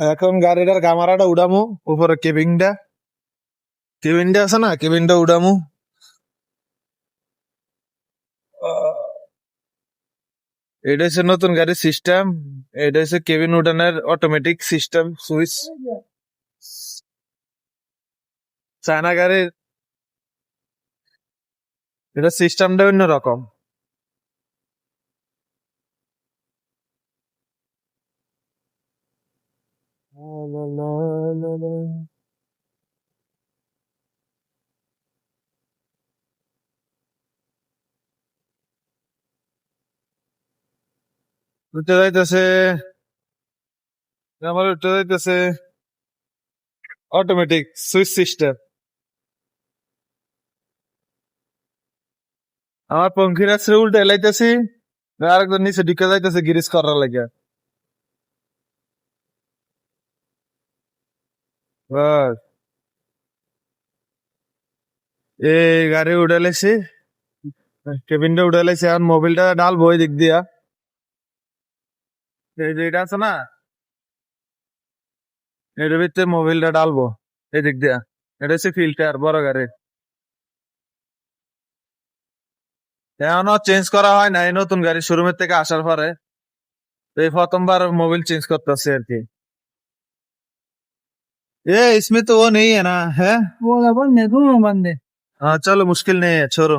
এখন গাড়িটার গামারাটা উড়ামু, উপরে কেবিনটা কেবিনটা আছে না, কেবিনটা উড়ামু। এটা হচ্ছে নতুন গাড়ির সিস্টেম। এটা হচ্ছে কেবিন উঠানের অটোমেটিক সিস্টেম সুইচ। চায়না গাড়ির এটা সিস্টেমটা অন্যরকম। উঠতে যাইতেছে, আমার উঠতে যাইতেছে অটোমেটিক সুইচ সিস্টেম। আমার পঙ্খির আসলে উল্টে এলাইতেছি, আরেকজন নিচে ঢুকে যাইতেছে গিরিজ করার লাগে। বাস এই গাড়ি উঠাইলেছি, কেবিনটা উঠাইলেছি, আর মোবিলটা ডালবো ওই দিক দিয়া। এই যে এটা আছে না, এটার ভিতরে মোবিলটা ডালবো এই দিক দিয়া। এটা হচ্ছে ফিল্টার বড় গাড়ি। এখনো চেঞ্জ করা হয় না, এই নতুন গাড়ি শোরুমের থেকে আসার পরে তো এই প্রথমবার मोबिल चेंज करते हैं कि ये इसमें तो वो नहीं है ना है। वो बोलने दो बंदे। हाँ चलो मुश्किल नहीं है, छोड़ो।